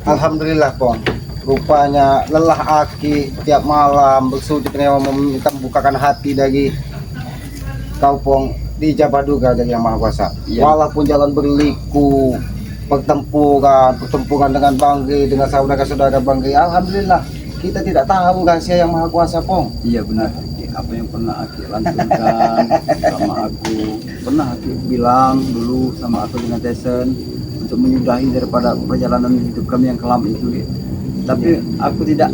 Alhamdulillah Pong. Rupanya lelah Aki tiap malam bersujud dengan meminta bukakan hati dari kau Pong, dijabah juga dari Yang Maha Kuasa. Iya. Walaupun jalan berliku, pertempuran dengan Bangge, dengan saudara-saudara Bangge, alhamdulillah kita tidak tahu rahasia Yang Maha Kuasa Pong. Iya benar. Apa yang pernah Aki lantunkan sama aku, pernah Aki bilang dulu sama aku dengan Tesen untuk menyudahi daripada perjalanan hidup kami yang kelam itu. Tapi aku tidak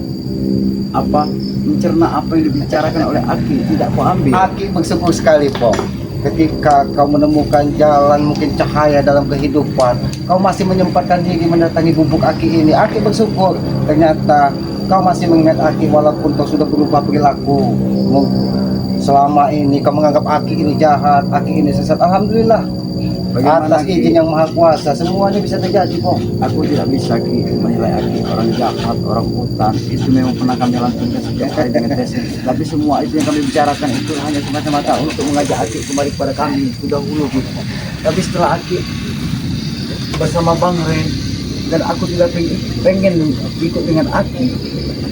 mencerna apa yang dibicarakan oleh Aki, tidak kau ambil. Aki bersyukur sekali Pong. Ketika kau menemukan jalan mungkin cahaya dalam kehidupan, kau masih menyempatkan diri mendatangi gubuk Aki ini. Aki bersyukur ternyata kau masih mengingat Aki walaupun kau sudah berubah perilaku. Selama ini kau menganggap Aki ini jahat, Aki ini sesat. Alhamdulillah. Bagaimana Atas izin Yang Maha Kuasa semuanya bisa terjadi Pong. Aku tidak bisa menilai Aki orang jahat, orang hutan. Itu memang pernah kami lantunkan setiap hari dengan Tesen. Tapi semua itu yang kami bicarakan itu hanya semata-mata untuk mengajak Aki kembali kepada kami sudah dulu gitu. Tapi setelah Aki bersama Bang Ren dan aku tidak pengen ikut dengan Aki,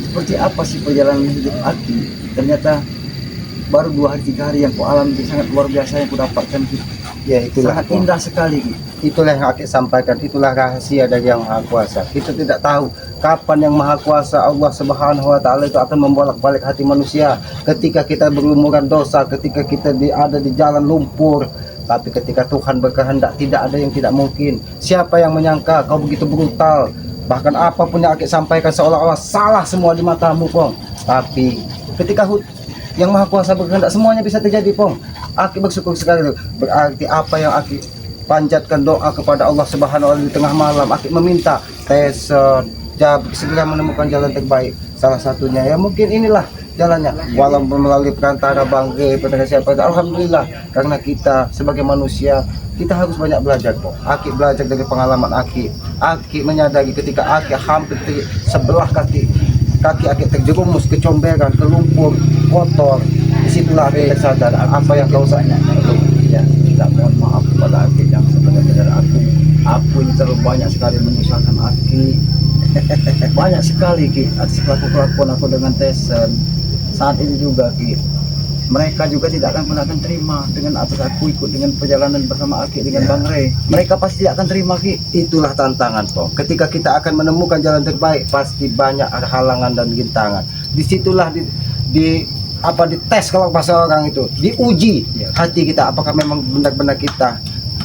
seperti apa sih perjalanan hidup Aki? Ternyata baru 2 hari 3 hari yang ku alami itu sangat luar biasa yang ku dapatkan gitu. Ya itulah Sangat Pong. indah sekali gitu. Itulah yang Aki sampaikan, itulah rahasia dari Yang Maha Kuasa. Kita tidak tahu kapan Yang Maha Kuasa Allah Subhanahu wa taala itu akan membolak-balik hati manusia. Ketika kita berlumuran dosa, ketika kita ada di jalan lumpur, tapi ketika Tuhan berkehendak tidak ada yang tidak mungkin. Siapa yang menyangka kau begitu brutal? Bahkan apapun yang Aki sampaikan seolah-olah salah semua di matamu, Pong. Tapi ketika Yang Maha Kuasa berkehendak semuanya bisa terjadi, Pong. Aki bersyukur sekali. Berarti apa yang Aki panjatkan doa kepada Allah Subhanahu wa taala di tengah malam, Aki meminta Tesen segera menemukan jalan terbaik. Salah satunya ya mungkin inilah jalannya, walaupun melalui perantara Bangge, perantara siapa, alhamdulillah, karena kita sebagai manusia kita harus banyak belajar kok. Aki belajar dari pengalaman Aki. Aki menyadari ketika Aki hampir sebelah kaki Aki terjerumus ke comberan, ke lumpur, kotor. Disitulah Aki tersadar apa yang kau banyak ya, tidak mohon maaf kepada Aki yang sebenarnya aku ini terlalu banyak sekali menyusahkan Aki. Banyak sekali Ki atas kelakuan aku dengan Tesen. Saat ini juga Ki, mereka juga tidak akan terima dengan atas aku ikut dengan perjalanan bersama Aki dengan Bang Rey. Mereka pasti tidak akan terima Ki. Itulah tantangan Pong. Ketika kita akan menemukan jalan terbaik, pasti banyak ada halangan dan rintangan. Disitulah dites kalau bahasa orang itu, diuji hati kita, apakah memang benar-benar kita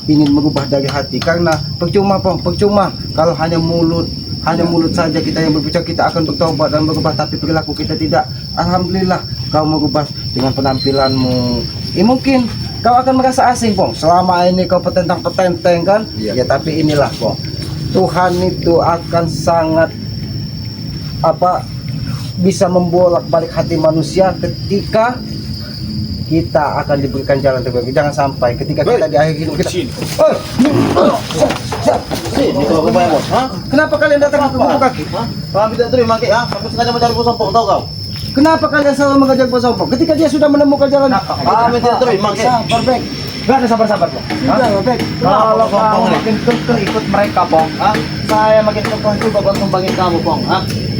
ingin merubah dari hati. Karena percuma Pong, percuma kalau hanya mulut saja kita yang berbicara kita akan bertobat dan berubah, tapi perilaku kita tidak. Alhamdulillah kau merubah dengan penampilanmu. Mungkin kau akan merasa asing Pong, selama ini kau petentang-petenteng kan. Ya tapi inilah Pong, Tuhan itu akan sangat bisa membolak-balik hati manusia ketika kita akan diberikan jalan terbaik. Jangan sampai ketika kita di akhir hidup kita. Ini kalau aku bayar, Kenapa kalian datang ke gubuk Aki? Kami tidak terima, Ki, Kami sengaja mencari bos sompong, tahu kau? Kenapa kalian selalu mengejar bos sompong? Ketika dia sudah menemukan jalan, Kami tidak terima, Ki. sabar Bek. Gak ada sabar-sabar Bek. Bek. Kalau kamu makin kekeh ikut mereka Pong, Saya makin kekeh juga buat membangkit kamu, Pong.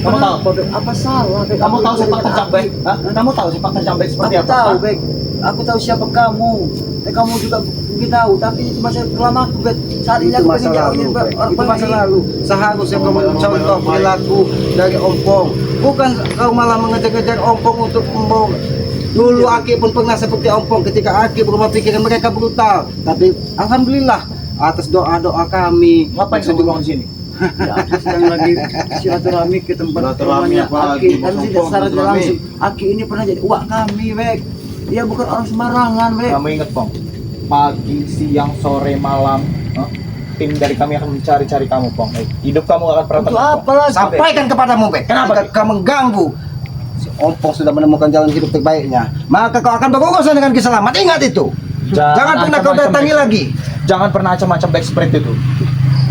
Kamu tahu? apa salah Bek? Kamu tahu sepak terjang baik? Kamu tahu sepak terjang baik seperti Aku apa? tahu Bek, aku tahu siapa kamu. Kamu juga mungkin tahu, tapi itu masa kelamaku Bek. Saat ini Itu aku masa pengen lalu, jauhin, Bek. Bek. Itu masa lalu. Seharusnya kau mencontoh perilaku dari Ompong. Bukan kau malah mengejar-ngejar Ompong untuk membawa. Dulu Aki pun pernah seperti Ompong. Ketika Aki berubah pikiran, mereka brutal. Tapi alhamdulillah atas doa-doa kami. Ngapain kamu di sini? Ya, aku sedang lagi silaturahmi ke tempat Silaturahmi rumahnya apa Aki. lagi? Dan tidak secara langsung, Aki ini pernah jadi uak kami Bek. Dia bukan orang sembarangan Bek. Kamu ingat Pong, pagi, siang, sore, malam, tim dari kami akan mencari-cari kamu Pong. Hidup kamu akan pernah Untuk tenang, Pong. apa lagi Bek? Sampaikan kepadamu Bek. Kenapa, Ketika kau mengganggu, si Ompong sudah menemukan jalan hidup terbaiknya, maka kau akan berurusan dengan keselamat. Ingat itu. Jangan pernah kau macam-macam, datangi Bek. lagi. Jangan pernah macam-macam baik seperti itu.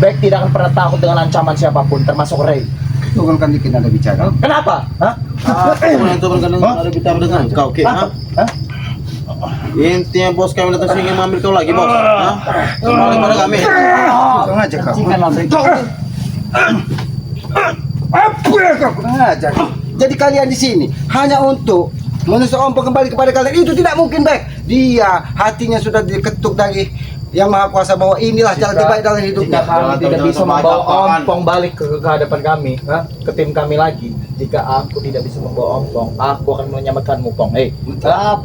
Baik tidak akan pernah takut dengan ancaman siapapun, termasuk Ray. Turunkan dikit ada bicara. Kenapa? Hah? Itu ada bicara dengan kau, Ki. Intinya bos kami datang sini ingin mengambil kau lagi, bos. Kembali pada kami. Langsung aja kau. Cikan lah Bek. kau kurang ajar. Jadi kalian di sini hanya untuk menusuk ompong kembali kepada kalian, itu tidak mungkin, baik. Dia hatinya sudah diketuk dari Yang Maha Kuasa bahwa inilah jalan terbaik dalam hidupnya. Jika kami tidak bisa membawa ompong balik ke hadapan kami, ke tim kami lagi. Jika aku tidak bisa membawa ompong, aku akan menyelamatkanmu, Pong.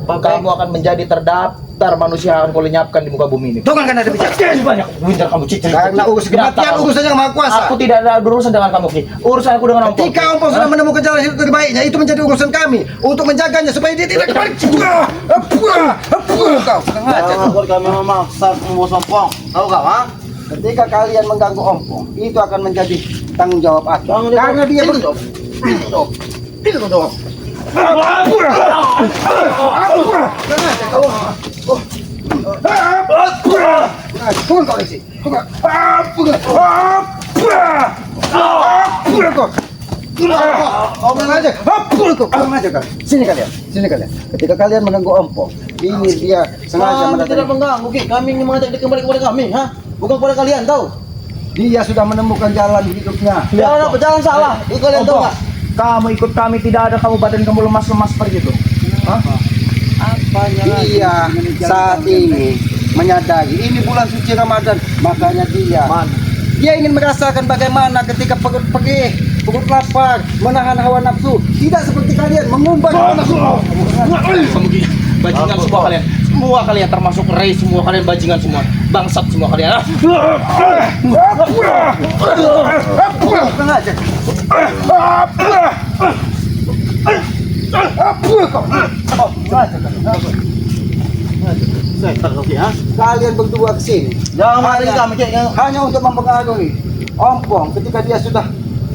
Kamu akan menjadi terdaftar manusia yang aku lenyapkan di muka bumi ini. Tuh kan ada bicara. Banyak winter kamu cicil. Karena urusan kematian urusannya Yang Maha Kuasa. Aku tidak ada urusan dengan kamu, Ki. Urusan aku dengan ompong. Ketika ompong sudah menemukan jalan hidup terbaiknya, itu menjadi urusan kami untuk menjaganya supaya dia tidak kembali. Kau Jangan buat kami memaksa membawa sompong. Tahu kau, ha? ketika kalian mengganggu ompong, itu akan menjadi tanggung jawab aku. Karena dia berdoa. Turun kau isi. Sini kalian. Ketika kalian mengganggu ompong, ini dia sengaja Kami tidak mendatangi. mengganggu, Ki. Kami ingin mengajak dia kembali kepada kami, ha? Bukan kepada kalian, tahu? Dia sudah menemukan jalan hidupnya. Jalan apa? Jalan salah. Itu kalian tahu nggak? Kamu ikut kami, tidak ada kamu badan kamu lemas-lemas seperti itu. Dia saat ini menyadari ini bulan suci Ramadan, makanya dia ingin merasakan bagaimana ketika perut lapar, menahan hawa nafsu, tidak seperti kalian mengumbar hawa nafsu. Bajingan semua kalian. Semua kalian termasuk Ray, semua kalian bajingan semua. Bangsat semua kalian. Kurang aja. Kalian berdua kesini Jangan mengajak kami, Ki. hanya untuk mempengaruhi ompong ketika dia sudah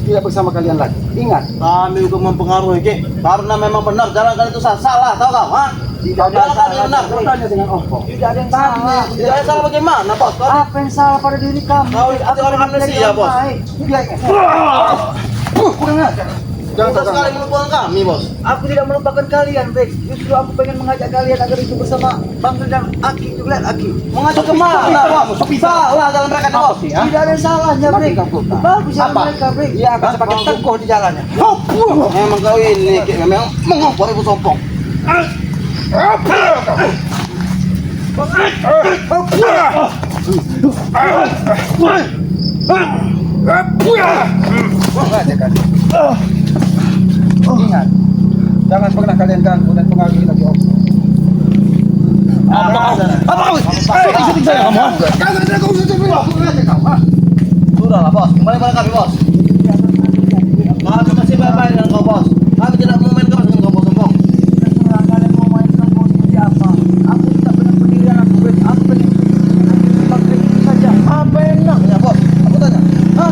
tidak bersama kalian lagi. Ingat, Kami juga mempengaruhi, Ki. Karena memang benar jalan kalian itu salah, tahu kau, ha? tidak ada Jalan kalian benar. bertanya dengan ompong. Tidak ada yang salah. Tidak ada salah bagaimana, Bos? Kau Apa yang salah pada diri kamu? Kau itu orang amnesia, Bos. Kurang aja. Jangan sekali melupakan kami, Bos. Aku tidak melupakan kalian, Bek. Justru aku pengen mengajak kalian agar itu bersama Bangsa dan Aki juga lihat Aki. Mengajak kemana, Bos? Salah jalan mereka, Bos. Tidak ada yang salahnya, Bek. Bagus jalan Apa? mereka, Bek. Dia akan semakin teguh di jalannya. Memang kau ini, Ki. Memang mengompor ibu sompong. Ingat, jangan pernah kalian ganggu dan pengaruhi lagi ompong. Apa kau? Syuting saya kamu. Sudahlah, Bos. Kembali pada kami, Bos. Kami masih baik-baik dengan kau, Bos. Kami tidak mau main keras dengan kau, Bos sompong. Terserah kalian mau main sama mau seperti apa. Aku tidak pernah pendirian aku, Bek. Aku pengen itu saja. Apa enaknya, Bos? Aku tanya. Hah?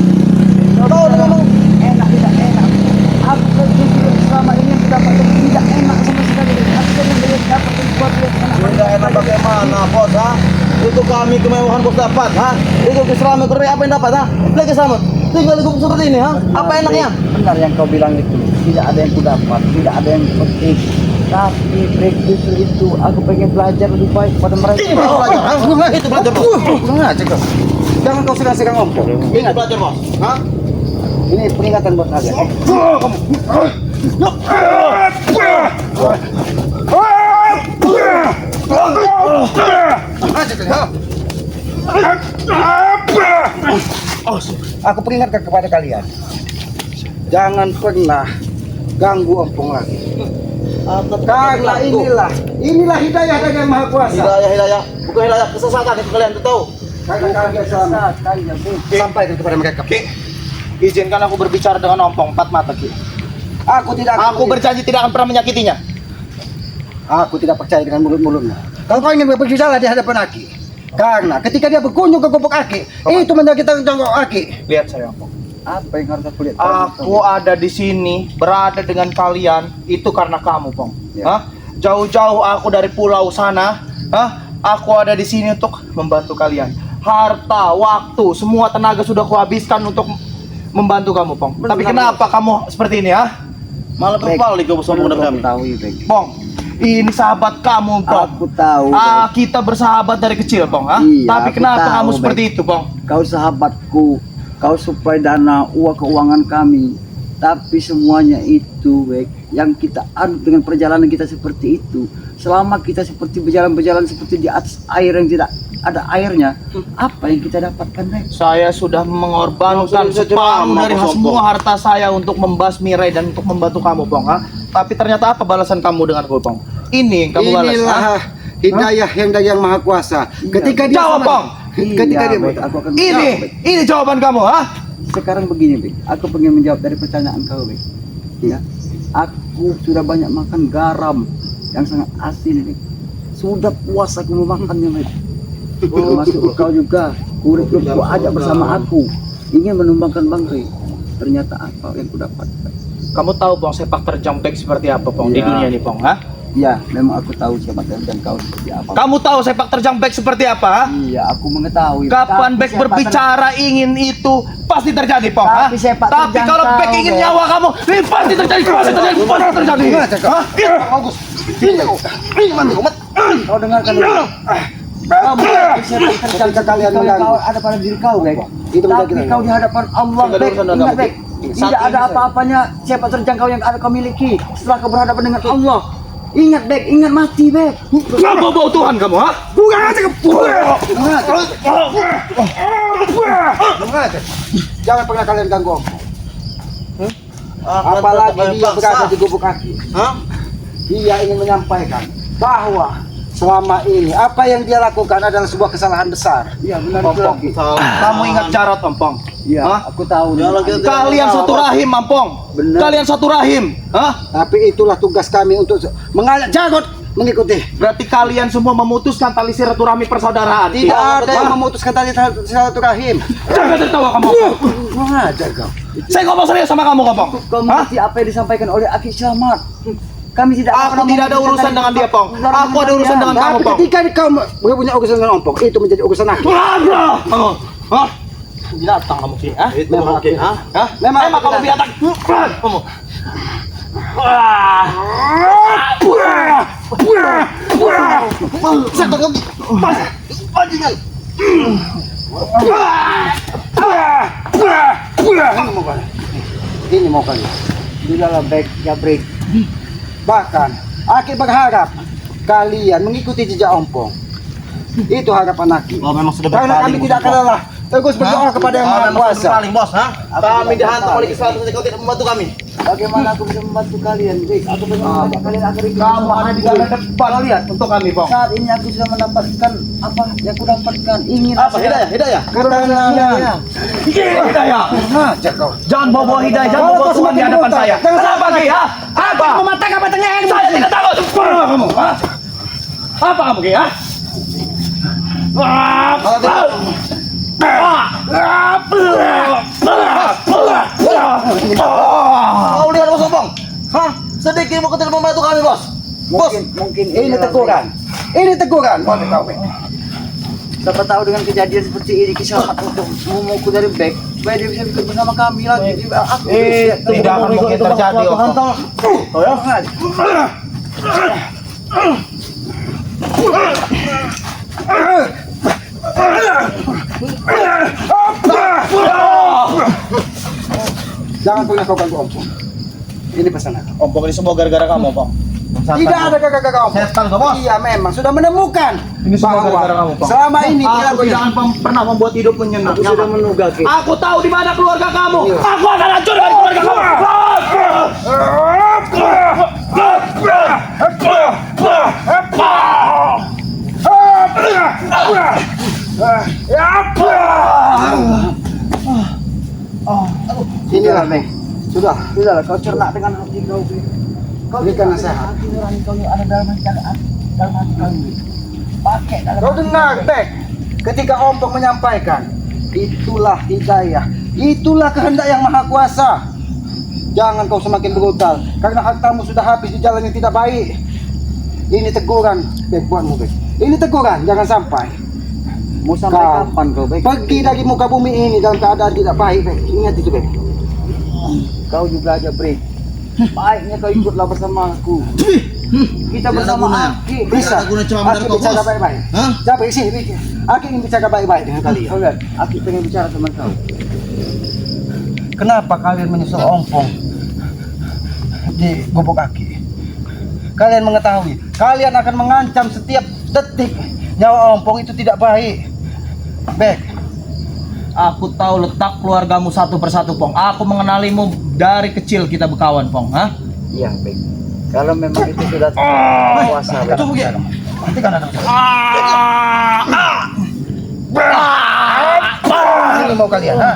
Kau udah ngomong. Enak tidak enak. Aku kerja hidup selama ini yang mendapatkan tidak enak sama sekali. Aku pengen melihat dapat sesuatu yang enak. Tidak enak bagaimana, Bos, ha? Itu kami kemewahan Bos dapat, ha? Itu keselamatan Korea apa yang dapat, ha? Lagi selamat. Tinggal hidup seperti ini, ha? Apa enaknya? Benar yang kau bilang itu. Tidak ada yang kudapat, tidak ada yang penting. Tapi break justru itu aku pengen belajar lebih baik pada mereka. Ini baru belajar, ha? Itu belajar, Bos. Kurang aja kau. Jangan kau segan-segan ompong. Ingat belajar, Bos. Ha? Ini peringatan buat kalian. Aku peringatkan kepada kalian, jangan pernah ganggu ompong lagi. Karena inilah hidayah dari Yang Maha Kuasa. Hidayah. Bukan hidayah, kesesatan itu kalian tuh tahu. Karena kalian selamat. Sampaikan kepada mereka. Izinkan aku berbicara dengan ompong empat mata, Ki. Aku tidak akan Aku berjanji tidak akan pernah menyakitinya. Aku tidak percaya dengan mulut-mulutnya. Kalau kau ingin berbicara di hadapan Aki, karena ketika dia berkunjung ke gubuk Aki, itu menyakitkan gubuk Aki. Lihat saya, ompong. Apa yang harus aku lihat? Aku ada di sini, berada dengan kalian, itu karena kamu, Pong. Ya. Hah? Jauh-jauh aku dari pulau sana, aku ada di sini untuk membantu kalian. Harta, waktu, semua tenaga sudah kuhabiskan untuk membantu kamu, Pong. Tapi kenapa kamu seperti ini, Malah berbalik kau sombong dengan kami. Tahu, Bek. Pong, ini sahabat kamu, Pong. Aku tahu. Bek. Kita bersahabat dari kecil, Pong. Iya, Tapi aku kenapa tahu, kamu Bek. seperti itu, Pong? Kau sahabatku, kau suplai dana uang keuangan kami. Tapi semuanya itu, Bek, yang kita anu dengan perjalanan kita seperti itu, selama kita seperti berjalan seperti di atas air yang tidak ada airnya, apa yang kita dapatkan, Bek? Saya sudah mengorbankan separuh dari semua harta saya untuk membasmi Ray dan untuk membantu kamu, Pong. Ha? Tapi ternyata apa balasan kamu dengan gue, Pong? Ini yang kamu balas. Inilah hidayah yang dari yang maha kuasa. Ketika dia Jawab, Pong. Ketika dia Bek, aku akan Ini jawaban kamu, ha? Sekarang begini, Bek, aku pengen menjawab dari pertanyaan kau, Bek. Ya, aku sudah banyak makan garam yang sangat asin, Bek. Sudah puas aku memakannya, Bek. Termasuk kau juga, kurikulum ajak bersama aku ingin menumbangkan Bang Ray. Ternyata apa yang ku dapatkan? Kamu tahu, Pong, sepak terjang back seperti apa, Pong, di Iya. dunia ini, Pong, ha? Ya, memang aku tahu siapa dan kau seperti apa. Kamu tahu sepak terjang back seperti apa, ha? Iya, aku mengetahui. Kapan Tapi back siapa berbicara ingin itu pasti terjadi, Pong, ha? Tapi sepak Tapi terjang kalau kau, back ingin Bek. nyawa kamu, ini pasti terjadi, pasti terjadi, pasti terjadi. Hah? bagus. Ini mana umat? Kau dengarkan dulu. Kamu sepak terjang Ketika kalian kau mengganggu. ada pada diri kau, Bek. Itu menjadi Tapi kita. kau di hadapan Allah, Tidak ada Bek. urusan dengan Ingat, kamu. Bek. Saat Tidak ini ada saya- apa-apanya sepak terjang kau yang ada kau miliki setelah kau berhadapan dengan Allah. Ingat, Bek. Ingat mati, Bek. Kamu bau Tuhan kamu, ha? Bukan aja ke Jangan pernah kalian ganggu om. Apalagi dia berada di gubuk kaki. Dia ingin menyampaikan bahwa selama ini apa yang dia lakukan adalah sebuah kesalahan besar. Iya, benar itu Pompong. lagi. Kamu ingat Jarot, Pompong? Iya, Hah? aku tahu. Kalian satu rahim, Mampong. Benar. Kalian satu rahim, hah? Tapi itulah tugas kami untuk mengajak Jarot mengikuti. Berarti kalian semua memutuskan tali silaturahmi persaudaraan. Tidak ada yang memutuskan tali silaturahim. Jangan tertawa kamu. Mengajar kau. Saya ngomong serius sama kamu, Pong. Kau Hah? mengerti apa yang disampaikan oleh Aki Slamet. Kami tidak Aku tidak ada urusan dengan dia, Pong. Aku ada urusan dengan kamu, Tapi Pong. ketika kau punya urusan dengan ompong, itu menjadi urusan aku. Ada. Kamu, hah? Binatang kamu sih, hah? Memang aku. Hah? Memang Memang kamu binatang. Kamu. Ini mau kali. Bilalah baik, jabrik. Bahkan, Aki berharap kalian mengikuti jejak ompong. Itu harapan Aki. Oh, memang sudah Karena kami tidak akan lelah. Terus berdoa kepada yang Maha Kuasa. Bos, ha? Kami dihantam oleh Islam, kau tidak membantu kami. Bagaimana aku bisa membantu kalian, Bik? Aku pengen mengajak kalian agar ikut Kamu bersama ada di aku. garda depan lihat untuk kami, Pong. Saat ini aku sudah mendapatkan apa yang aku dapatkan. Ingin Apa hidayah? Karena Hidayah. ngajak kau. Jangan bawa hidayah, jangan bawa Tuhan di hadapan saya. Kenapa, Ki? Ha? Apa? Mematahkan batangnya yang Saya tidak takut. Kamu, ha? Apa kamu, Ki? Ha? Kau lihat Bos Opong? Hah? Sedikit mau tidak membantu kami, Bos. Bos, mungkin Ini teguran. Ini teguran buat kau. Siapa tahu dengan kejadian seperti ini Kisah untuk memukul dari back supaya dia bisa ikut bersama kami lagi. Aku tidak akan mungkin terjadi, Opong. Oh ya? Jangan pernah kau ganggu ompong. Ini pesan aku. Opong ini semua gara-gara kamu, Opong. Tidak ada kakak ompong. Setan kau, Bos. Iya memang sudah menemukan Ini semua gara-gara kamu, Pong. selama ini Aku dilakukan. jangan pernah membuat hidup menyenang. Aku sudah menduga, Ki. Aku tahu di mana keluarga kamu. Aku akan hancur dengan keluarga kamu. Inilah Meng. Sudah. Sudahlah, kau cernak dengan hati kau, Bik. Kau Berikan cernak nasihat. dengan hati nurani kau yang ada dalam hati kau, Bik. Pakai dalam Kau hati dengar, kau. Bek. Ketika ompong menyampaikan, itulah hidayah, itulah kehendak yang maha kuasa. Jangan kau semakin brutal, karena hartamu sudah habis di jalan yang tidak baik. Ini teguran, Bek, buatmu, Bek. Ini teguran, jangan sampai. Mau sampai Kau kapan kau, Bik? pergi dari muka bumi ini dalam keadaan tidak baik, Bek. Ingat itu, Bek. Kau juga aja, Brik. Baiknya kau ikutlah bersama aku. Kita bersama Aki. Bisa. Aki bicara baik-baik. Jangan sini, Bek. Aki ingin bicara baik-baik dengan kalian. Kau lihat, Aki pengen bicara sama kau. kenapa kalian menyusul ompong di gubuk Aki? Kalian mengetahui, kalian akan mengancam setiap detik nyawa ompong itu tidak baik. Bek, Aku tahu letak keluargamu satu persatu, Pong. Aku mengenalimu dari kecil kita berkawan, Pong. Hah? Iya, baik. Kalau memang itu sudah kuasa, itu begitu. Nanti kan ada. Ini mau kalian, ha?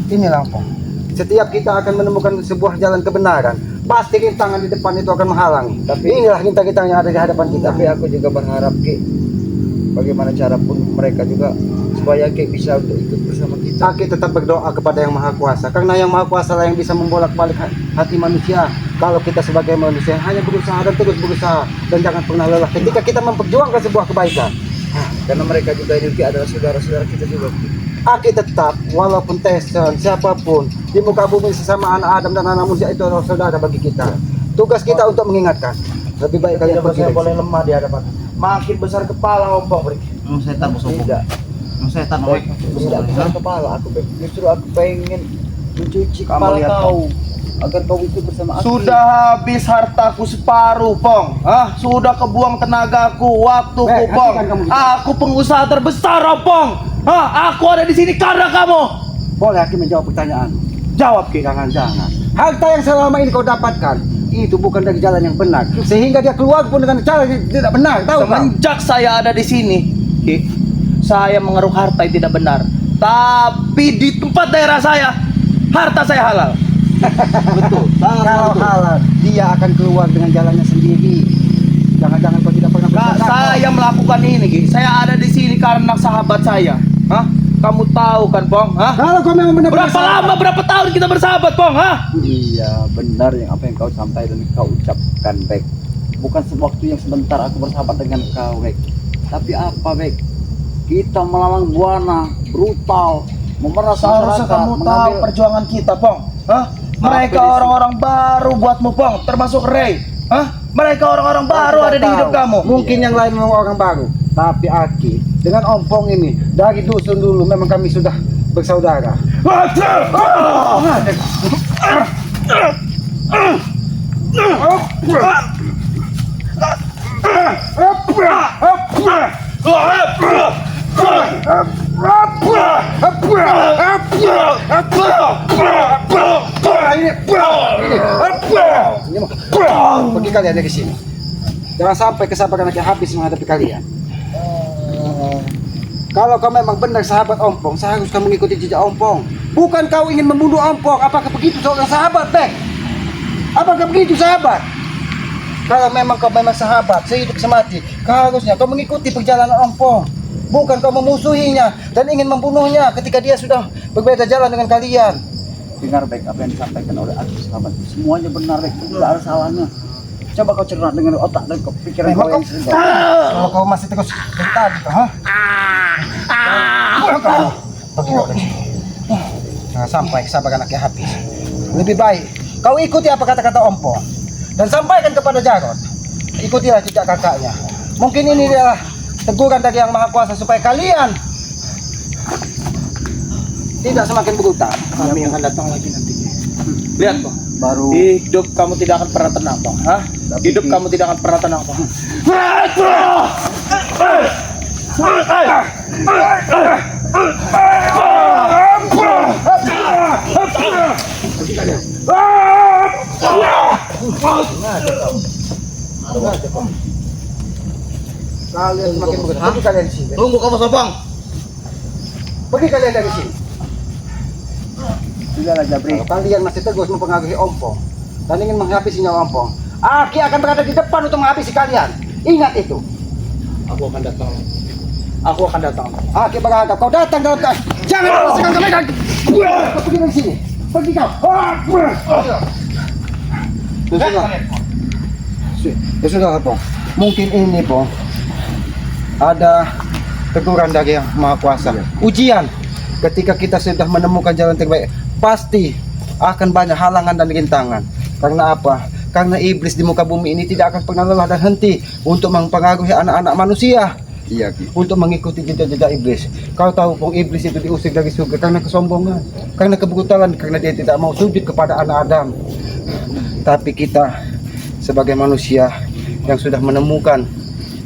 Ini lampung. Setiap kita akan menemukan sebuah jalan kebenaran, pasti rintangan di depan itu akan menghalangi. Tapi inilah rintangan yang ada di hadapan kita. Tapi aku juga berharap Ki, bagaimana cara pun mereka juga supaya Ki bisa untuk ikut bersama kita. Aki tetap berdoa kepada Yang Maha Kuasa, karena Yang Maha Kuasa lah yang bisa membolak-balik hati manusia. Kalau kita sebagai manusia hanya berusaha dan terus berusaha dan jangan pernah lelah ketika kita memperjuangkan sebuah kebaikan. Karena mereka juga ini Ki adalah saudara-saudara kita juga Ki. Aki tetap, walaupun Tyson, siapapun di muka bumi sesama anak Adam dan anak manusia itu adalah saudara bagi kita. Tugas kita untuk mengingatkan. Lebih baik kalian pergi. Saya boleh lemah di hadapan. Makin besar kepala, Ompong. Setan musuh. Tidak. Setan tidak besar kepala aku Bek. Justru aku pengen mencuci kepala kau agar kau ikut bersama aku. Sudah habis hartaku separuh, Pong. Hah? Sudah kebuang tenagaku, waktuku, Pong. hentikan kamu. Aku pengusaha terbesar, Pong. Hah? Aku ada di sini karena kamu. Boleh Aki menjawab pertanyaan? Jawab, Ki. Jangan-jangan harta yang selama ini kau dapatkan itu bukan dari jalan yang benar, sehingga dia keluar pun dengan cara yang tidak benar. Tahu tak? Semenjak saya ada di sini, Ki, saya mengeruk harta yang tidak benar. Tapi di tempat daerah saya, harta saya halal. Betul. Kalau halal, dia akan keluar dengan jalannya sendiri. Jangan-jangan kau tidak pernah Kak, bersadar. saya melakukan ini, Ki. Saya ada di sini karena sahabat saya. Hah? Kamu tahu kan, Pong? Hah? Kalau kau memang benar-benar Berapa lama, berapa tahun kita bersahabat, Pong? Hah? Iya, benar yang apa yang kau sampaikan dan kau ucapkan, Bek. Bukan waktu yang sebentar aku bersahabat dengan kau, Bek. Tapi apa, Bek? Kita melawan buana, brutal, memeras Seharusnya masyarakat, kamu tahu perjuangan kita, Pong. Hah? Mereka orang-orang baru buatmu, Pong. Termasuk Ray. Hah? Mereka orang-orang baru ada di hidup kamu. Mungkin yang lain memang orang baru, tapi Aki dengan ompong ini dari dusun dulu memang kami sudah bersaudara. Pergi kalian dari sini. Jangan sampai kesabaran Aki habis menghadapi kalian. Kalau kau memang benar sahabat ompong, seharusnya mengikuti jejak ompong. Bukan kau ingin membunuh ompong. Apakah begitu seorang sahabat, Bek? Apakah begitu sahabat? Kalau memang kau memang sahabat, sehidup semati, harusnya kau mengikuti perjalanan ompong. Bukan kau memusuhinya dan ingin membunuhnya ketika dia sudah berbeda jalan dengan kalian. Dengar, Bek, apa yang disampaikan oleh aku, sahabat. Semuanya benar, Bek. Tidak ada salahnya. Coba kau cerna dengan otak dan pikiran Memang kau yang kau, segar. kalau kau masih terus dari tadi, ha? Pergi kau dari sini. Jangan sampai kesabaran anaknya habis. Lebih baik kau ikuti apa kata-kata ompong dan sampaikan kepada Jarod. Ikutilah jejak kakaknya. Mungkin ini adalah teguran dari Yang Maha Kuasa supaya kalian tidak semakin berutang. Kami akan datang lagi nanti. Lihat, Pong. Baru Hidup kamu tidak akan pernah tenang, Pong. Hah? Hidup kamu tidak akan pernah tenang, Pong. Kalian semakin berutang. Pergi kalian di sini. Tunggu kamu, Sopong. Pergi kalian dari sini. sudahlah Jabri. Kalau kalian masih terus mempengaruhi ompong dan ingin menghabisi nyawa ompong, Aki akan berada di depan untuk menghabisi kalian. Ingat itu. Aku akan datang. Aku akan datang. Aki berada. Kau datang dalam keadaan. Jangan merasakan kebaikan. Kau pergi dari sini. Pergi kau. Ya sudah, Pong. Mungkin ini, Pong, ada teguran dari Yang Maha Kuasa. Ujian. Ketika kita sudah menemukan jalan terbaik, pasti akan banyak halangan dan rintangan. Karena apa? Karena iblis di muka bumi ini tidak akan pernah lelah dan henti untuk mempengaruhi anak-anak manusia. Iya Ki. untuk mengikuti jejak-jejak iblis. Kau tahu pong iblis itu diusir dari surga karena kesombongan, karena kebrutalan, karena dia tidak mau sujud kepada anak Adam. Tapi kita sebagai manusia yang sudah menemukan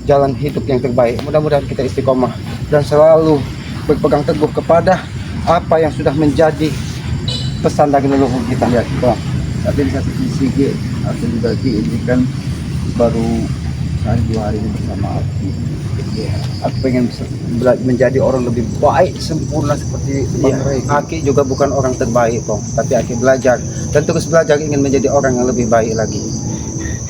jalan hidup yang terbaik, mudah-mudahan kita istiqomah dan selalu berpegang teguh kepada apa yang sudah menjadi pesan dari leluhur kita. Iya Ki. Tapi di satu sisi Ki, aku juga Ki, ini kan baru sehari 2 hari ini bersama Aki. Aku pengen bisa menjadi orang lebih baik, sempurna seperti Bang Ray. Aki juga bukan orang terbaik, Pong, tapi Aki belajar dan terus belajar ingin menjadi orang yang lebih baik lagi.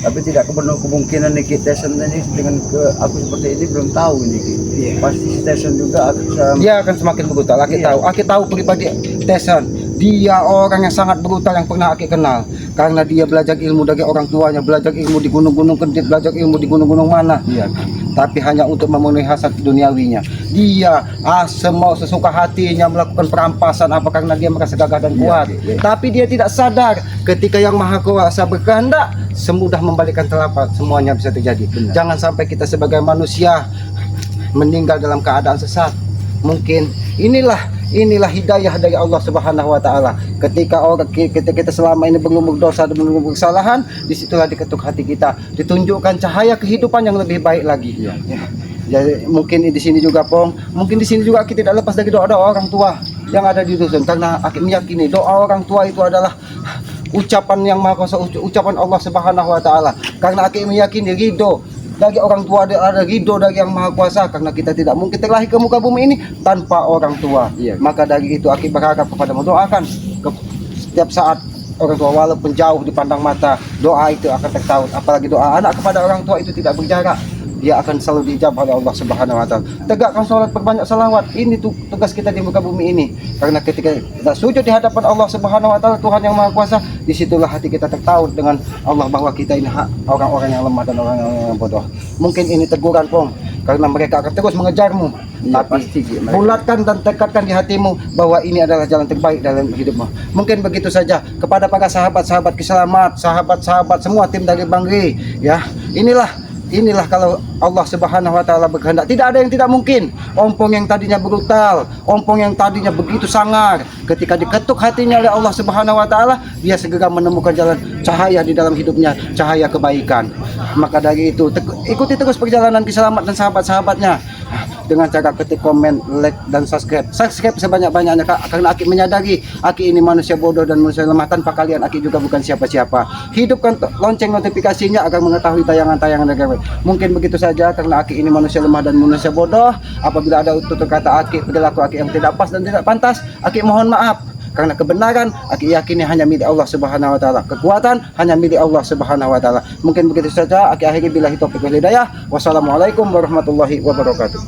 Tapi tidak kepenuh kemungkinan nih Ki, Tyson ini dengan ke aku seperti ini belum tahu ini Ki. Pasti si Tyson juga akan Dia akan semakin brutal. Aki tahu pribadi Tyson. Dia orang yang sangat brutal yang pernah Aki kenal. Karena dia belajar ilmu dari orang tuanya, belajar ilmu di gunung-gunung Kendit, belajar ilmu di gunung-gunung mana. Iya. Tapi hanya untuk memenuhi hasrat duniawinya. Dia semau sesuka hatinya melakukan perampasan apa karena dia merasa gagah dan kuat. Tapi dia tidak sadar ketika Yang Maha Kuasa berkehendak, semudah membalikkan telapak semuanya bisa terjadi. Benar. Jangan sampai kita sebagai manusia meninggal dalam keadaan sesat. Mungkin inilah hidayah dari Allah Subhanahu wa taala. Ketika kita selama ini berlumur dosa dan berlumur kesalahan, disitulah diketuk hati kita, ditunjukkan cahaya kehidupan yang lebih baik lagi. Iya. Jadi mungkin di sini juga Pong, mungkin di sini juga kita tidak lepas dari doa-doa orang tua yang ada di dusun, karena Aki meyakini doa orang tua itu adalah ucapan yang maha kuasa, ucapan Allah Subhanahu wa taala. Karena Aki meyakini ridho dari orang tua ada ridho dari Yang Maha Kuasa, karena kita tidak mungkin terlahir ke muka bumi ini tanpa orang tua. Iya. Maka dari itu Aki berharap kepada mendoakan setiap saat orang tua walaupun jauh dipandang mata, doa itu akan tertaut. Apalagi doa anak kepada orang tua itu tidak berjarak, dia akan selalu dijawab oleh Allah Subhanahu wa taala. Tegakkan sholat, perbanyak salawat. Ini tugas kita di muka bumi ini. Karena ketika kita sujud di hadapan Allah Subhanahu wa taala, Tuhan yang Maha Kuasa, disitulah hati kita tertaut dengan Allah bahwa kita ini orang-orang yang lemah dan orang yang bodoh. Mungkin ini teguran Pong, karena mereka akan terus mengejarmu. Iya, Tapi pasti, mereka. bulatkan dan tekadkan di hatimu bahwa ini adalah jalan terbaik dalam hidupmu. Mungkin begitu saja kepada para sahabat-sahabat keselamat, sahabat-sahabat semua tim dari Bang Ri, ya. Inilah kalau Allah Subhanahu wa taala berkehendak, tidak ada yang tidak mungkin. Ompong yang tadinya brutal, ompong yang tadinya begitu sangar, ketika diketuk hatinya oleh Allah Subhanahu wa taala, dia segera menemukan jalan cahaya di dalam hidupnya, cahaya kebaikan. Maka dari itu ikuti terus perjalanan Kiselamat dan sahabat-sahabatnya dengan cara ketik komen, like dan subscribe sebanyak-banyaknya, karena Aki menyadari Aki ini manusia bodoh dan manusia lemah. Tanpa kalian Aki juga bukan siapa-siapa. Hidupkan lonceng notifikasinya agar mengetahui tayangan-tayangan dari kami. Mungkin begitu saja, karena Aki ini manusia lemah dan manusia bodoh. Apabila ada tutur kata Aki, perilaku Aki yang tidak pas dan tidak pantas, Aki mohon maaf. Karena kebenaran Aki yakini hanya milik Allah Subhanahu wa taala. Kekuatan hanya milik Allah Subhanahu wa taala. Mungkin begitu saja, Aki akhiri billahi taufiq wal hidayah. Wassalamualaikum warahmatullahi wabarakatuh.